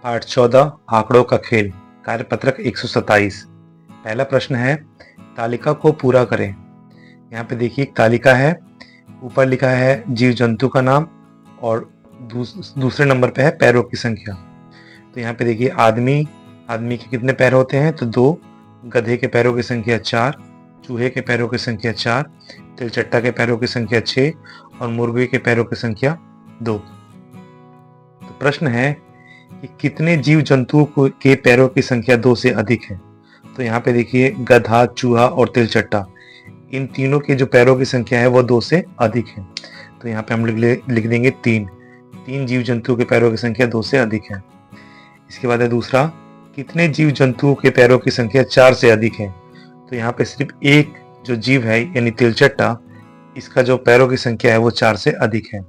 8-14 आंकड़ों का खेल। कार्यपत्रक 127। पहला प्रश्न है, तालिका को पूरा करें। यहाँ पे देखिए एक तालिका है, ऊपर लिखा है जीव जंतु का नाम और दूसरे नंबर पे है पैरों की संख्या। तो यहाँ पे देखिए आदमी के कितने पैर होते हैं, तो 2, गधे के पैरों की संख्या 4, चूहे के पैरों की संख्या 4, तिलचट्टा के पैरों की संख्या 6 और मुर्गे के पैरों की संख्या 2। तो प्रश्न है कि कितने जीव जंतुओं के पैरों की संख्या 2 से अधिक है। तो यहाँ पे देखिए गधा, चूहा और तिलचट्टा, इन तीनों के जो पैरों की संख्या है वो 2 से अधिक है। तो यहाँ पे हम लिख देंगे 3 जीव जंतुओं के पैरों की संख्या 2 से अधिक है। इसके बाद है दूसरा, कितने जीव जंतुओं के पैरों की संख्या 4 से अधिक है। तो यहाँ पे सिर्फ एक जो जीव है यानी तिलचट्टा, इसका जो पैरों की संख्या है वो 4 से अधिक है।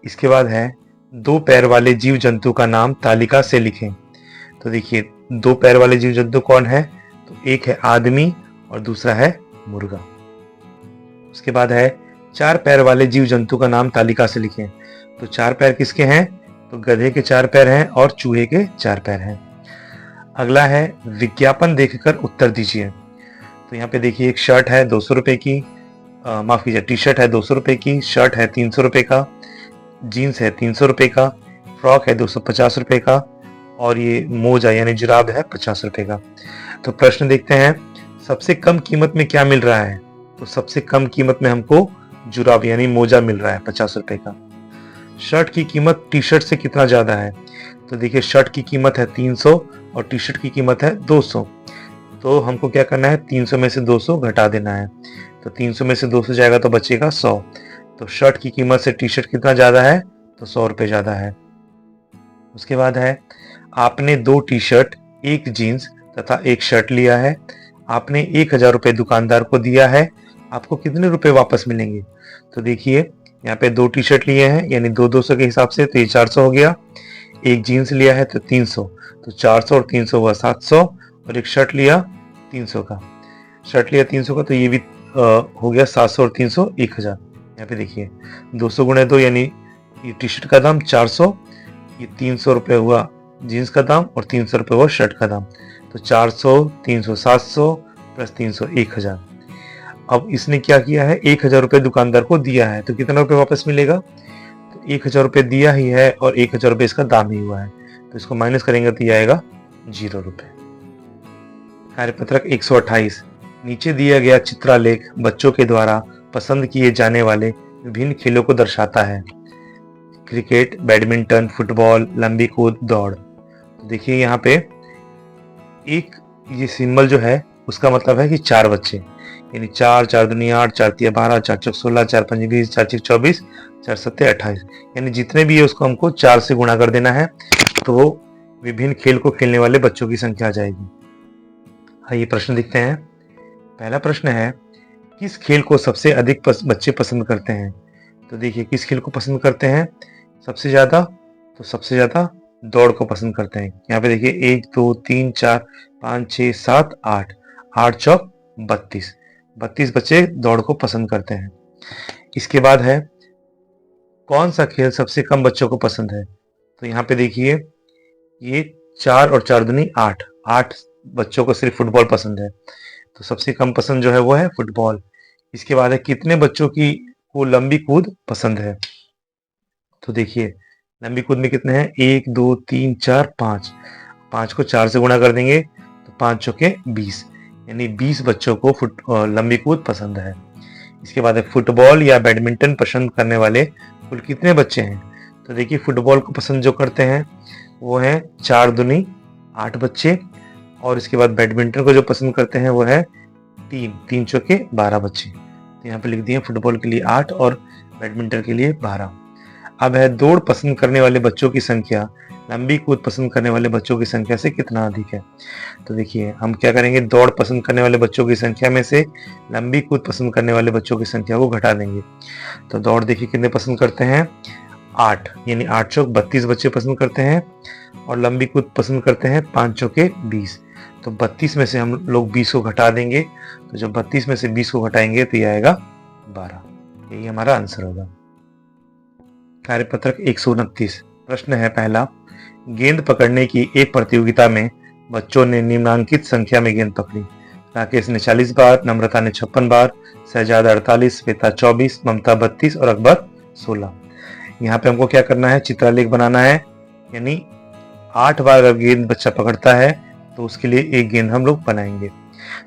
इसके बाद है 2 पैर वाले जीव जंतु का नाम तालिका से लिखें। तो देखिए 2 पैर वाले जीव जंतु कौन है, तो एक है आदमी और दूसरा है मुर्गा। उसके बाद है 4 पैर वाले जीव जंतु का नाम तालिका से लिखें। तो 4 पैर किसके हैं, तो गधे के 4 पैर हैं और चूहे के 4 पैर हैं। अगला है विज्ञापन देखकर उत्तर दीजिए। तो यहाँ पे देखिए एक शर्ट है 200 रुपए की, माफ कीजिए टी शर्ट है 200 रुपए की, शर्ट है 300 रुपए का, जीन्स है 300 रुपए का, फ्रॉक है 250 रुपए का और ये मोजा यानी जुराब है 50 रुपए का। तो प्रश्न देखते हैं, सबसे कम कीमत में क्या मिल रहा है। तो सबसे कम कीमत में हमको जुराब यानी मोजा मिल रहा है 50 रुपए का। शर्ट की कीमत टी शर्ट से कितना ज्यादा है। तो देखिए शर्ट की कीमत है 300 और टी शर्ट की कीमत है 200। तो हमको क्या करना है, 300 में से 200 घटा देना है। तो 300 में से 200 जाएगा तो बचेगा 100। तो शर्ट की कीमत से टी शर्ट कितना ज्यादा है, तो 100 रुपए ज्यादा है। उसके बाद है, आपने 2 टी शर्ट, 1 जीन्स तथा 1 शर्ट लिया है। आपने 1000 रुपए दुकानदार को दिया है, आपको कितने रुपए वापस मिलेंगे। तो देखिए यहाँ पे 2 टी शर्ट लिए हैं यानी 200 के हिसाब से, तो ये 400 हो गया। 1 जीन्स लिया है तो 300, तो 400 और 300 हुआ 700 और 1 शर्ट लिया 300 का, तो ये भी हो गया 700 और 300 1000। यहाँ पे देखिए 200 गुणे 2 यानी ये टी शर्ट का दाम 400, ये 300 रुपए हुआ जीन्स का दाम और 300 रुपए हुआ शर्ट का दाम। तो 400, 300, 700 प्लस 300 1000। अब इसने क्या किया है, 1000 रुपए दुकानदार को दिया है, तो कितना रुपए वापस मिलेगा। तो 1000 रुपए दिया ही है और 1000 रुपए इसका दाम ही हुआ है, तो इसको माइनस करेंगे तो ये आएगा 0 रुपए। कार्यपत्रक 128। नीचे दिया गया चित्रालेख बच्चों के द्वारा पसंद किए जाने वाले विभिन्न खेलों को दर्शाता है। क्रिकेट, बैडमिंटन, फुटबॉल, लंबी कूद, दौड़। तो देखिए यहाँ पे एक ये सिंबल जो है उसका मतलब है कि 4 बच्चे, यानी 4, 4 दूनी 8, 4 तिया 12, 4 चौक 16, 4 पंजे 20, 4 छक 24, 4 सत्ते 28, यानी जितने भी है उसको हमको 4 से गुणा कर देना है, तो विभिन्न खेल को खेलने वाले बच्चों की संख्या आ जाएगी। आइए प्रश्न देखते हैं। पहला प्रश्न है, किस खेल को सबसे अधिक बच्चे पसंद करते हैं। तो देखिए किस खेल को पसंद करते हैं सबसे ज्यादा, तो सबसे ज्यादा दौड़ को पसंद करते हैं। यहाँ पे देखिए 1, 2, 3, 4, 5, 6, 7, 8, 8 चौक 32 बच्चे दौड़ को पसंद करते हैं। इसके बाद है, कौन सा खेल सबसे कम बच्चों को पसंद है। तो यहाँ पे देखिए ये 4 और 4 दूनी 8 बच्चों को सिर्फ फुटबॉल पसंद है, तो सबसे कम पसंद जो है वो है फुटबॉल। इसके बाद है, कितने बच्चों को लंबी कूद पसंद है। तो देखिए लंबी कूद में कितने हैं, 1, 2, 3, 4, 5, 5 को 4 से गुणा कर देंगे तो 5 चौके 20, यानी 20 बच्चों को लंबी कूद पसंद है। इसके बाद है, फुटबॉल या बैडमिंटन पसंद करने वाले कुल कितने बच्चे हैं। तो देखिए फुटबॉल को पसंद जो करते हैं वो है 4 दूनी 8 बच्चे, और इसके बाद बैडमिंटन को जो पसंद करते हैं वो है 3 चौके 12 बच्चे। तो यहाँ पे लिख दिए फुटबॉल के लिए 8 और बैडमिंटन के लिए 12। अब है, दौड़ पसंद करने वाले बच्चों की संख्या लंबी कूद पसंद करने वाले बच्चों की संख्या से कितना अधिक है। तो देखिए हम क्या करेंगे, दौड़ पसंद करने वाले बच्चों की संख्या में से लंबी कूद पसंद करने वाले बच्चों की संख्या को घटा देंगे। तो दौड़ देखिए कितने पसंद करते हैं, 8, यानी 8 चौक 32 बच्चे पसंद करते हैं, और लंबी कूद पसंद करते हैं 5 चौके 20। तो 32 में से हम लोग 20 को घटा देंगे, तो जब 32 में से 20 को घटाएंगे तो ये आएगा 12। यही हमारा आंसर होगा। कार्यपत्रक 129। प्रश्न है पहला, गेंद पकड़ने की एक प्रतियोगिता में बच्चों ने निम्नांकित संख्या में गेंद पकड़ी। राकेश ने 40 बार, नम्रता ने 56 बार, शहजाद 48, श्वेता 24, ममता 32 और अकबर 16। यहाँ पे हमको क्या करना है, चित्रालेख बनाना है। यानी 8 बार अगर गेंद बच्चा पकड़ता है तो उसके लिए एक गेंद हम लोग बनाएंगे।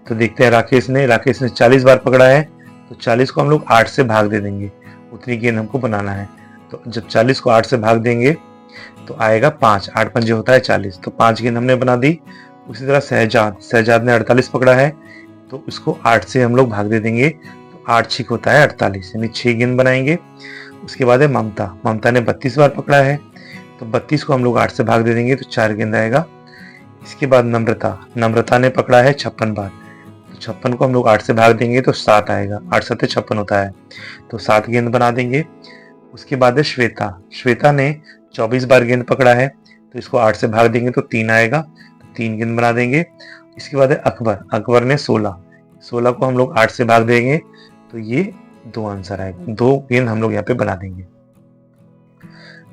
तो देखते हैं, राकेश ने 40 बार पकड़ा है, तो 40 को हम लोग 8 से भाग दे देंगे, उतनी गेंद हमको बनाना है। तो जब 40 को 8 से भाग देंगे तो आएगा 5, 8 पंजे होता है 40, तो 5 गेंद हमने बना दी। उसी तरह शहजाद ने 48 पकड़ा है, तो उसको 8 से हम लोग भाग दे देंगे, तो 8 6 होता है 48, यानी 6 गेंद बनाएंगे। उसके बाद है ममता ने 32 बार पकड़ा है, तो 32 को हम लोग 8 से भाग दे देंगे, तो 4 गेंद आएगा। इसके बाद नम्रता ने पकड़ा है 56 बार, तो 56 को हम लोग 8 से भाग देंगे तो 7 आएगा, 8 7 56 होता है, तो 7 गेंद बना देंगे। उसके बाद है श्वेता ने 24 बार गेंद पकड़ा है, तो इसको 8 से भाग देंगे तो 3 आएगा, तो 3 गेंद बना देंगे। इसके बाद है अकबर ने 16 को हम लोग 8 से भाग देंगे, तो ये 2 आंसर आएगा, 2 गेंद हम लोग यहाँ पे बना देंगे।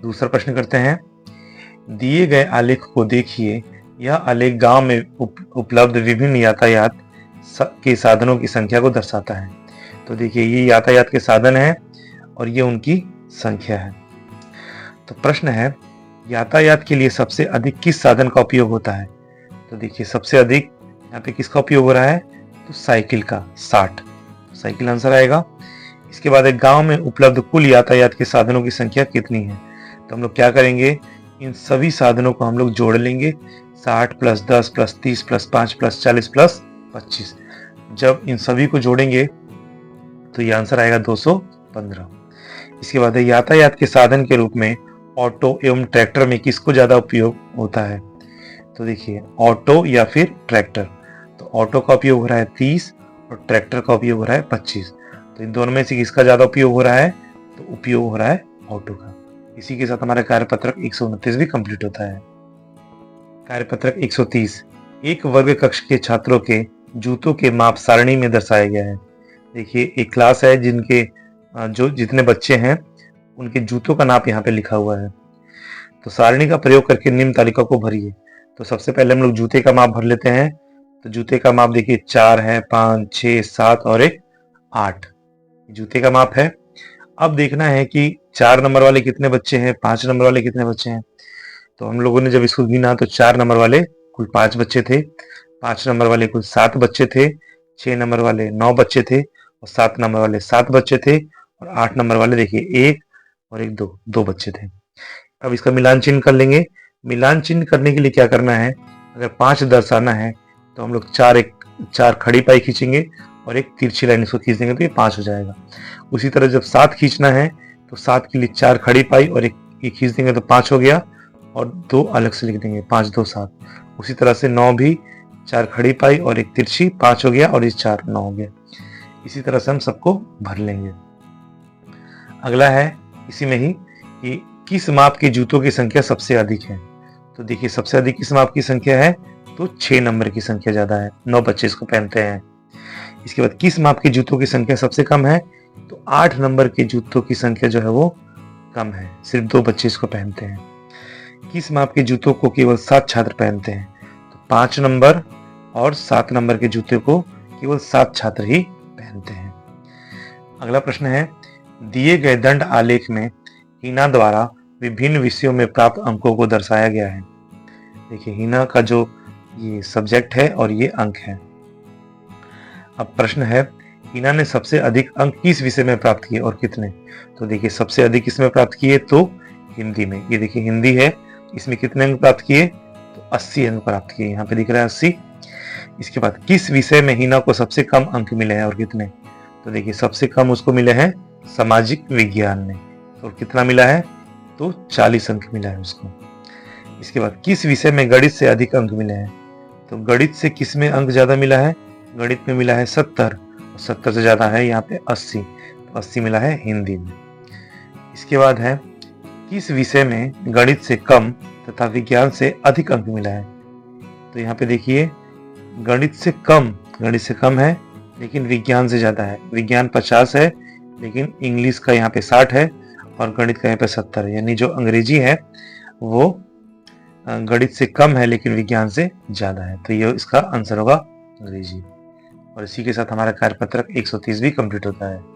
दूसरा प्रश्न करते हैं, दिए गए आलेख को देखिए, यह आलेख गांव में उपलब्ध विभिन्न यातायात के साधनों की संख्या को दर्शाता है। तो देखिए, ये यातायात के साधन है और ये उनकी संख्या है। तो प्रश्न है, यातायात के लिए सबसे अधिक किस साधन का उपयोग होता है? तो देखिए, सबसे अधिक यहाँ पे किसका उपयोग हो रहा है, तो साइकिल का, 60, तो साइकिल आंसर आएगा। इसके बाद एक गांव में उपलब्ध कुल यातायात के साधनों की संख्या कितनी है? तो हम लोग क्या करेंगे, इन सभी साधनों को हम लोग जोड़ लेंगे, 60 + 10 + 30 + 5 + 40 + 25। जब इन सभी को जोड़ेंगे तो ये आंसर आएगा 215। इसके बाद है, यातायात के साधन के रूप में ऑटो एवं ट्रैक्टर में किसको ज्यादा उपयोग होता है? तो देखिए, ऑटो या फिर ट्रैक्टर, तो ऑटो का उपयोग हो रहा है 30 और ट्रैक्टर का उपयोग हो रहा है 25। तो इन दोनों में से किसका ज्यादा उपयोग हो रहा है? तो उपयोग हो रहा है ऑटो का। इसी के साथ हमारा कार्यपत्रक 129 भी कंप्लीट होता है। कार्यपत्रक 130, एक वर्ग कक्ष के छात्रों के जूतों के माप सारणी में दर्शाया गया है। देखिए, एक क्लास है जिनके जो जितने बच्चे हैं उनके जूतों का नाप यहाँ पे लिखा हुआ है। तो सारणी का प्रयोग करके निम्न तालिका को भरिए। तो सबसे पहले हम लोग जूते का माप भर लेते हैं। तो जूते का माप देखिए, 4 है, 5 6 7 और एक 8 जूते का माप है। अब देखना है कि 4 नंबर वाले कितने बच्चे हैं, 5 नंबर वाले कितने बच्चे हैं। तो हम लोगों ने जब इसको गिना तो 4 नंबर वाले कुल 5 बच्चे थे, 5 नंबर वाले कुल 7 बच्चे थे, 6 नंबर वाले 9 बच्चे थे और 7 नंबर वाले 7 बच्चे थे और 8 नंबर वाले देखिए 1 और 1 2 बच्चे थे। अब इसका मिलान चिन्ह कर लेंगे। मिलान चिन्ह करने के लिए क्या करना है, अगर 5 दर्शाना है तो हम लोग 4 खड़ी पाई खींचेंगे और एक तिरछी लाइन इसको खींच देंगे तो ये 5 हो जाएगा। उसी तरह जब 7 खींचना है तो 7 के लिए 4 खड़ी पाई और एक ये खींच देंगे तो 5 हो गया और 2 अलग से लिख देंगे, 5 2 7। उसी तरह से 9 भी 4 खड़ी पाई और एक तिरछी, 5 हो गया और ये 4 9 हो गया। इसी तरह से हम सबको भर लेंगे। अगला है इसी में ही कि किस माप के जूतों की संख्या सबसे अधिक है? तो देखिए, सबसे अधिक किस माप की संख्या है, तो 6 नंबर की संख्या ज्यादा है, 9 बच्चे इसको पहनते हैं। इसके बाद किस माप के जूतों की संख्या सबसे कम है? तो 8 नंबर के जूतों की संख्या जो है वो कम है, सिर्फ 2 बच्चे इसको पहनते हैं। किस माप के जूतों को केवल 7 छात्र पहनते हैं? तो 5 नंबर और 7 नंबर के जूते को केवल 7 छात्र ही पहनते हैं। अगला प्रश्न है, दिए गए दंड आलेख में हिना द्वारा विभिन्न विषयों में प्राप्त अंकों को दर्शाया गया है। देखिए, हिना का जो ये सब्जेक्ट है और ये अंक है। अब प्रश्न है, हिना ने सबसे अधिक अंक किस विषय में प्राप्त किए और कितने? तो देखिए, सबसे अधिक किसमें प्राप्त किए, तो हिंदी में। ये देखिए हिंदी है, इसमें कितने अंक प्राप्त किए, तो 80 अंक प्राप्त किए, यहाँ पे दिख रहा है 80। इसके बाद किस विषय में हिना को सबसे कम अंक मिले हैं और कितने? तो देखिए, सबसे कम उसको मिले हैं सामाजिक विज्ञान में, तो कितना मिला है, तो 40 अंक मिला है उसको। इसके बाद किस विषय में गणित से अधिक अंक मिले हैं? तो गणित से किस में अंक ज्यादा मिला है, गणित में मिला है 70 और 70 से ज्यादा है यहाँ पे 80, तो 80 मिला है हिंदी में। इसके बाद है किस विषय में गणित से कम तथा विज्ञान से अधिक अंक मिला है? तो यहाँ पे देखिए, गणित से कम है लेकिन विज्ञान से ज्यादा है। विज्ञान 50 है लेकिन इंग्लिश का यहाँ पे 60 है और गणित का यहाँ पे 70 है, यानी जो अंग्रेजी है वो गणित से कम है लेकिन विज्ञान से ज़्यादा है। तो ये इसका आंसर होगा अंग्रेजी। और इसी के साथ हमारा कार्यपत्रक 130 भी कंप्लीट होता है।